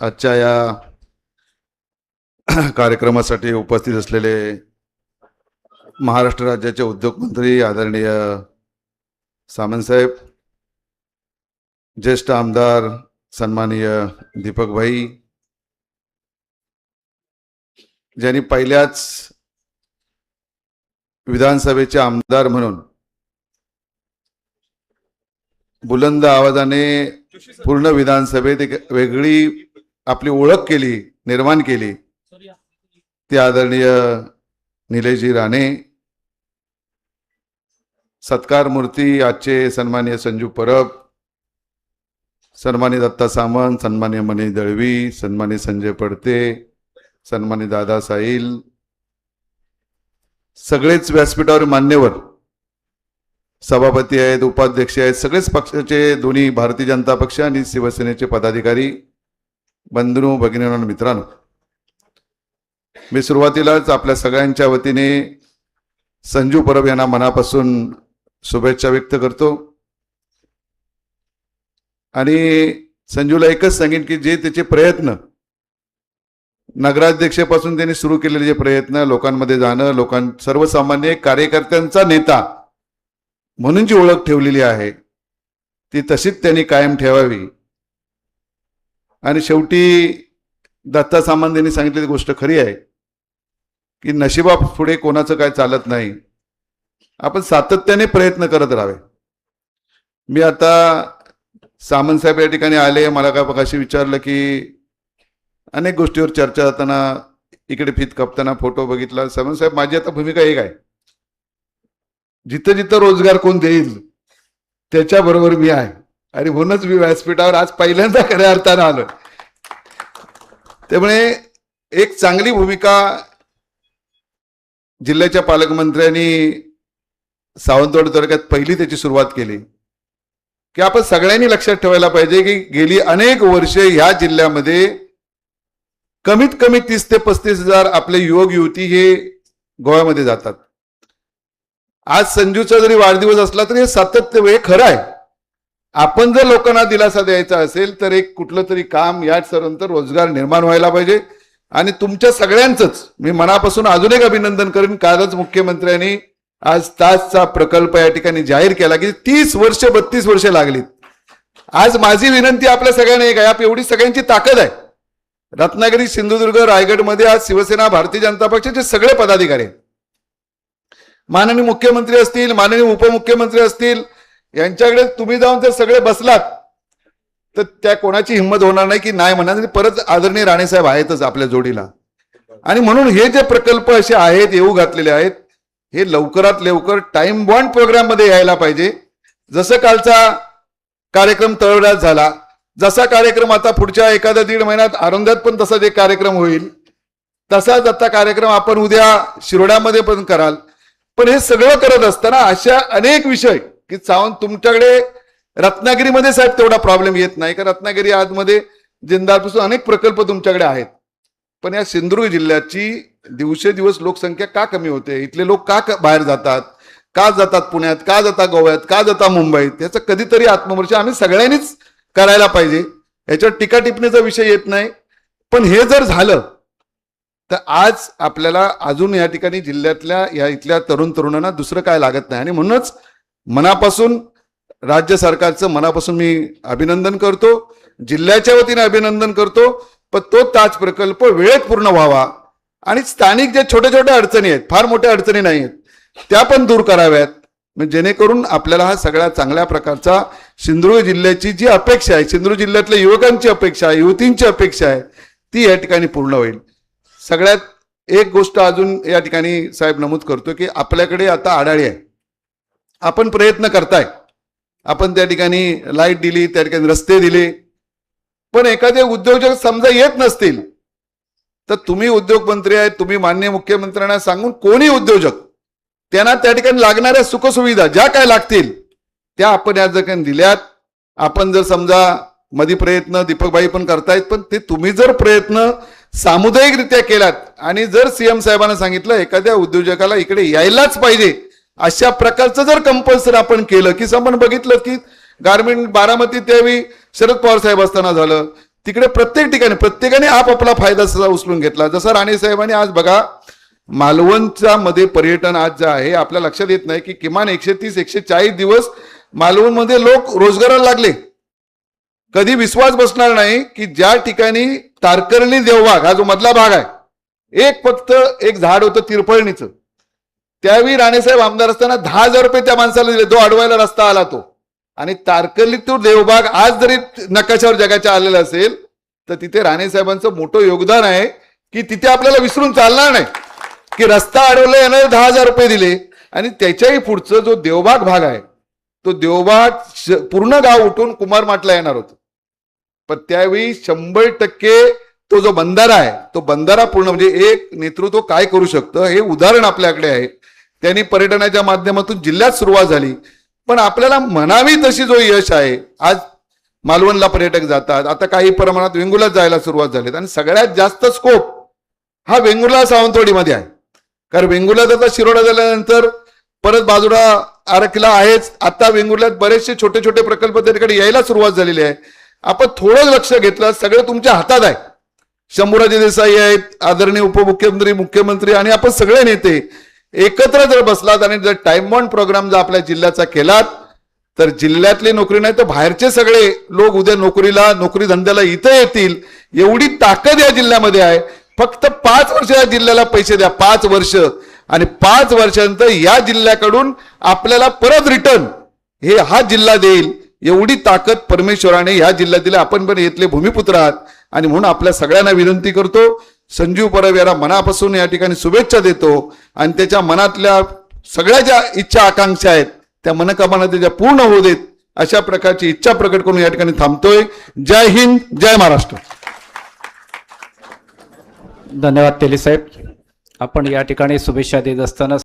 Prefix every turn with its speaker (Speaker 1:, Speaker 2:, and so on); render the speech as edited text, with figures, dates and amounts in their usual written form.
Speaker 1: आजच्या या कार्यक्रमासाठी उपस्थित असलेले महाराष्ट्र राज्याचे उद्योग मंत्री आदरणीय सामंत साहेब, ज्येष्ठ आमदार सन्माननीय दीपक भाई, ज्यांनी पहिल्याच विधानसभेचे आमदार म्हणून बुलंद आवाजाने पूर्ण विधानसभेत एक वेगळी आपली ओळख केली, निर्माण केली, ते आदरणीय निलेशजी राणे, सत्कार मूर्ती आजचे सन्माननीय संजू परब, सन्माननीय दत्ता सामंत, सन्माननीय मनीष दळवी, सन्माननीय संजय पडते, सन्माननीय दादा साहिल, सगळेच व्यासपीठावर मान्यवर सभापती आहेत, उपाध्यक्ष आहेत, सगळेच पक्षाचे, दोन्ही भारतीय जनता पक्ष आणि शिवसेनेचे पदाधिकारी, बंधू भगिनींनो आणि मित्रांनो, मी सुरुवातीलाच आपल्या सगळ्यांच्या वतीने संजू परब यांना मनापासून शुभेच्छा व्यक्त करतो आणि संजूला एकच सांगेन की जे त्याचे प्रयत्न नगराध्यक्षापासून त्यांनी सुरू केलेले जे प्रयत्न, लोकांमध्ये जाणं, सर्वसामान्य कार्यकर्त्यांचा नेता म्हणून जी ओळख ठेवलेली आहे ती तशीच त्यांनी कायम ठेवावी. आणि शेवटी दत्ता सामंत यांनी सांगितलेली गोष्ट खरी आहे की नशिबा पुढे कोणाचं काय चालत नाही, आपण सातत्याने प्रयत्न करत राहावे. मी आता सामंत साहेब या ठिकाणी आले, मला काय पगाशी विचारलं की अनेक गोष्टीवर चर्चा जाताना इकडे फित कापताना फोटो बघितला. सामंत साहेब, माझी आता भूमिका एक आहे, जिथं जिथं रोजगार कोण देईल त्याच्याबरोबर मी आहे आणि म्हणूनच मी व्यासपीठावर आज पहिल्यांदा खऱ्या अर्थानं आलो. त्यामुळे एक चांगली भूमिका जिल्ह्याच्या पालकमंत्र्यांनी सावंतवाडी तालुक्यात पहिली त्याची सुरुवात केली की आपण सगळ्यांनी लक्षात ठेवायला पाहिजे की गेली अनेक वर्षे ह्या जिल्ह्यामध्ये कमीत कमी 30 ते 35 हजार आपले युवक युवती हे गोव्यामध्ये जातात. आज संजूचा जरी वाढदिवस असला तरी हे सातत्य, हे खरं आहे. आपण जर लोकांना दिलासा द्यायचा असेल तर एक कुठलं तरी काम या सर्वांतर रोजगार निर्माण व्हायला पाहिजे. आणि तुमच्या सगळ्यांचंच मी मनापासून अजून एक अभिनंदन करेन. कालच मुख्यमंत्र्यांनी आज ताजचा प्रकल्प या ठिकाणी जाहीर केला की 30 वर्ष 32 वर्ष लागलीत. आज माझी विनंती आपल्या सगळ्यांना एक आहे, एवढी सगळ्यांची ताकद आहे. रत्नागिरी, सिंधुदुर्ग, रायगडमध्ये आज शिवसेना, भारतीय जनता पक्षाचे सगळे पदाधिकारी, माननीय मुख्यमंत्री असतील, माननीय उपमुख्यमंत्री असतील, यांच्याकडे तुम्ही जाऊन जर सगळे बसलात तर त्या कोणाची हिंमत होणार नाही की नाही म्हणणार. परत आदरणीय राणेसाहेब आहेतच आपल्या जोडीला. आणि म्हणून हे जे प्रकल्प असे आहेत, येऊ घातलेले आहेत, हे लवकरात लवकर टाइम बॉन्ड प्रोग्राम मध्ये यायला पाहिजे. जसं कालचा कार्यक्रम तळवड्यात झाला, जसा कार्यक्रम आता पुढच्या 1-1.5 महिन्यात आरोंध्यात पण तसाच एक कार्यक्रम होईल, तसाच आता कार्यक्रम आपण उद्या शिरोड्यामध्ये पण कराल. पण हे सगळं करत असताना अशा अनेक विषय की सावंत, तुमच्याकडे रत्नागिरीमध्ये साहेब तेवढा प्रॉब्लेम येत नाही का? रत्नागिरी आतमध्ये जिंदालपासून अनेक प्रकल्प तुमच्याकडे आहेत. पण या सिंधुदुर्ग जिल्ह्याची दिवसेदिवस लोकसंख्या का कमी होते? इथले लोक का बाहेर जातात? का जातात पुण्यात? का जातात गोव्यात? का जातात मुंबईत? याचं कधीतरी आत्मविमर्श आम्ही सगळ्यांनीच करायला पाहिजे. याच्यावर टीका टिप्पणीचा विषय येत नाही. पण हे जर झालं तर आज आपल्याला अजून या ठिकाणी जिल्ह्यातल्या या इथल्या तरुणांना दुसरं काय लागत नाही. आणि म्हणूनच मनापासून राज्य सरकारचं मनापासून मी अभिनंदन करतो, जिल्ह्याच्या वतीने अभिनंदन करतो. पण तो ताज प्रकल्प वेळेत पूर्ण व्हावा आणि स्थानिक जे छोट्या छोट्या अडचणी आहेत, फार मोठ्या अडचणी नाही आहेत, त्या पण दूर कराव्यात. जेणेकरून आपल्याला हा सगळ्या चांगल्या प्रकारचा सिंधुदुर्ग जिल्ह्याची जी अपेक्षा आहे, सिंधुदुर्ग जिल्ह्यातल्या युवकांची अपेक्षा आहे, युवतींची अपेक्षा आहे, ती या ठिकाणी पूर्ण होईल. सगळ्यात एक गोष्ट अजून या ठिकाणी साहेब नमूद करतो की आपल्याकडे आता आढाळी आहे, आपण प्रयत्न करताय, आपण त्या ठिकाणी लाईट दिली, त्या ठिकाणी रस्ते दिले. पण एखादे उद्योजक समजा येत नसतील तर तुम्ही उद्योगमंत्री आहेत, तुम्ही माननीय मुख्यमंत्र्यांना सांगून कोणी उद्योजक त्यांना त्या ठिकाणी लागणाऱ्या सुखसुविधा ज्या काय लागतील त्या आपण या ठिकाणी दिल्यात. आपण जर समजा मध्ये प्रयत्न दीपकबाई पण करतायत, पण ते तुम्ही जर प्रयत्न सामुदायिकरित्या केलात आणि जर सीएम साहेबांना सांगितलं एखाद्या उद्योजकाला इकडे यायलाच पाहिजे अशा प्रकारचं जर कंपल्सरी आपण केलं की आपण बघितलं की गारमेंट बारामती त्यावेळी शरद पवार साहेब असताना झालं. तिकडे प्रत्येकाने आपापला फायदा उचलून घेतला. जसं राणे साहेबांनी आज बघा मालवणच्या मध्ये पर्यटन आज जे आहे आपल्या लक्षात येत नाही की किमान 130-140 दिवस मालवणमध्ये लोक रोजगाराला लागले. कधी विश्वास बसणार नाही की ज्या ठिकाणी तारकर्ली देवबाग हा जो मधला भाग आहे फक्त एक झाड होतं तिरफळणीचं. त्यावेळी राणेसाहेब आमदार असताना 10,000 रुपये त्या माणसाला दिले, जो अडवायला रस्ता आला तो. आणि तारकर्ली तो देवबाग आज जरी नकाशावर जगाच्या आलेला असेल तर तिथे राणेसाहेबांचं मोठं योगदान आहे की तिथे आपल्याला विसरून चालणार नाही की रस्ता अडवला येणार 10,000 रुपये दिले. आणि त्याच्याही पुढचं जो देवबाग भाग आहे तो देवबाग पूर्ण गाव उठून कुमारमाटला येणार होतं. पण त्यावेळी 100% तो जो बंधारा आहे तो बंधारा पूर्ण म्हणजे एक नेतृत्व काय करू शकतं हे उदाहरण आपल्याकडे आहे. त्यांनी पर्यटनाच्या माध्यमातून जिल्ह्यात सुरुवात झाली. पण आपल्याला म्हणावी तशी जो यश आहे आज मालवणला पर्यटक जातात. आता काही प्रमाणात वेंगुर्ल्यात जायला सुरुवात झाली आणि सगळ्यात जास्त स्कोप हा वेंगुर्ला सावंतवाडीमध्ये आहे. कारण वेंगुर्ल्यात आता शिरोडा झाल्यानंतर परत बाजूला आरखीला आहेच. आता वेंगुर्ल्यात बरेचसे छोटे छोटे प्रकल्प त्याकडे यायला सुरुवात झालेली आहे. आपण थोडं लक्ष घेतलं सगळं तुमच्या हातात आहे. शंभूराजे देसाई आहेत, आदरणीय उपमुख्यमंत्री, मुख्यमंत्री आणि आपण सगळे नेते एकत्र जर बसलात आणि जर टाइम बॉन्ड प्रोग्राम जर आपल्या जिल्ह्याचा केलात तर जिल्ह्यातली नोकरी नाही तर बाहेरचे सगळे लोक उद्या नोकरी धंद्याला इथं येतील. एवढी ताकद या जिल्ह्यामध्ये आहे. फक्त 5 वर्ष या जिल्ह्याला पैसे द्या, 5 वर्ष, आणि 5 वर्षानंतर या जिल्ह्याकडून आपल्याला परत रिटर्न हे हा जिल्हा देईल. एवढी ताकद परमेश्वराने या जिल्ह्यात दिली. आपण पण येथले भूमिपुत्र आहात आणि म्हणून आपल्या सगळ्यांना विनंती करतो, संजीव परब याला मनापासून या ठिकाणी शुभेच्छा देतो आणि त्याच्या मनातल्या सगळ्या ज्या इच्छा आकांक्षा आहेत त्या मनोकामना त्याच्या पूर्ण होऊ देत अशा प्रकारची इच्छा प्रकट करून या ठिकाणी थांबतोय. जय हिंद, जय महाराष्ट्र.
Speaker 2: धन्यवाद तेली साहेब. आपण या ठिकाणी शुभेच्छा देत असताना